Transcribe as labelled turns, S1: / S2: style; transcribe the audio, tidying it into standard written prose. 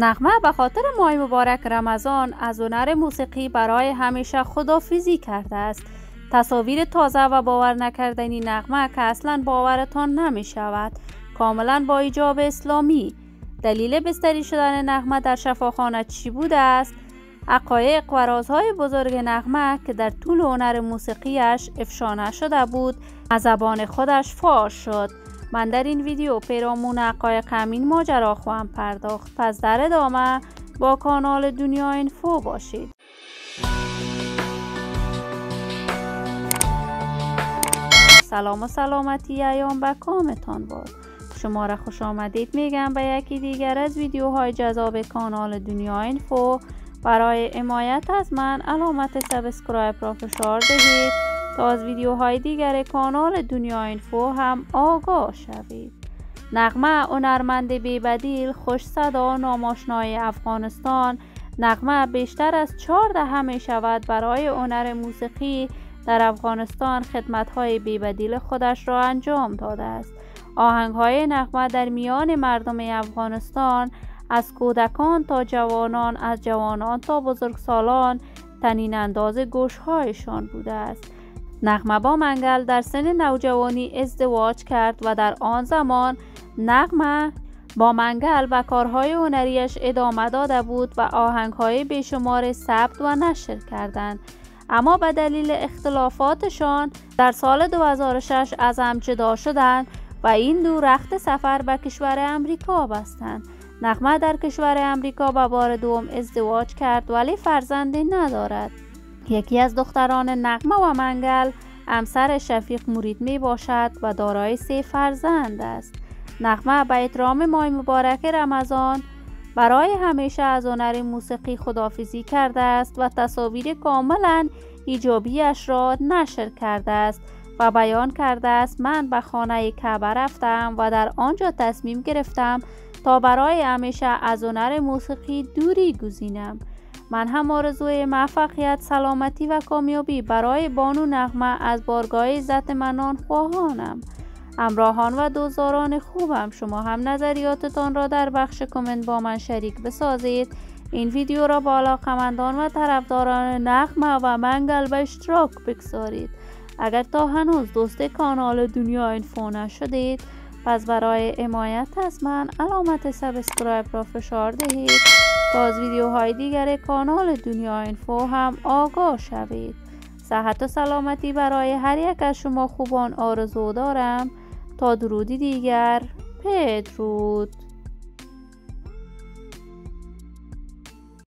S1: نغمه به خاطر ماه مبارک رمضان از هنر موسیقی برای همیشه خداحافظی کرده است. تصاویر تازه و باور نکردنی نغمه که اصلا باورتان نمی شود، کاملا با حجاب اسلامی. دلیل بستری شدن نغمه در شفاخانه چی بوده است؟ حقایق و رازهای بزرگ نغمه که در طول هنر موسیقیش افشا نشده بود از زبان خودش فاش شد. من در این ویدیو پیرامون حقایق همین ماجرا خواهم پرداخت، پس در ادامه با کانال دنیا اینفو باشید. سلام و سلامتی ایام به کامتان باد. شما را خوش آمدید میگم به یکی دیگر از ویدیوهای جذاب کانال دنیا اینفو. برای حمایت از من علامت سابسکرایب را فشار دهید تا از ویدیوهای دیگر کانال دنیا اینفو هم آگاه شوید. نغمه هنرمند بی‌بدیل، خوش صدا، ناماشنای افغانستان. نغمه بیشتر از 4 دهه می شود برای هنر موسیقی در افغانستان خدمت‌های بی‌بدیل خودش را انجام داده است. آهنگ‌های نغمه در میان مردم افغانستان از کودکان تا جوانان، از جوانان تا بزرگسالان طنین انداز گوش‌هایشان بوده است. نغمه با منگل در سن نوجوانی ازدواج کرد و در آن زمان نغمه با منگل و کارهای هنریش ادامه داده بود و آهنگ‌های بیشمار ثبت و نشر کردند. اما به دلیل اختلافاتشان در سال 2006 از هم جدا شدند و این دو رخت سفر به کشور امریکا بستند. نغمه در کشور امریکا به بار دوم ازدواج کرد ولی فرزندی ندارد. یکی از دختران نغمه و منگل همسر شفیق مرید می باشد و دارای 3 فرزند است. نغمه به احترام ماه مبارک رمضان برای همیشه از هنر موسیقی خداحافظی کرده است و تصاویر کاملا ایجابیش را نشر کرده است و بیان کرده است: من به خانه کعبه رفتم و در آنجا تصمیم گرفتم تا برای همیشه از هنر موسیقی دوری گزینم. من هم آرزوی موفقیت، سلامتی و کامیابی برای بانو نغمه از بارگاه عزت منان خواهانم. همراهان و دوستداران خوبم، شما هم نظریاتتان را در بخش کامنت با من شریک بسازید. این ویدیو را با علاقه‌مندان و طرفداران نغمه و منگل به اشتراک بگذارید. اگر تا هنوز دوست کانال دنیا اینفو نشدید، پس برای حمایت از من علامت سابسکرایب را فشار دهید تا از ویدیوهای دیگر کانال دنیا اینفو هم آگاه شوید. صحت و سلامتی برای هر یک از شما خوبان آرزو دارم. تا درودی دیگر، بدرود.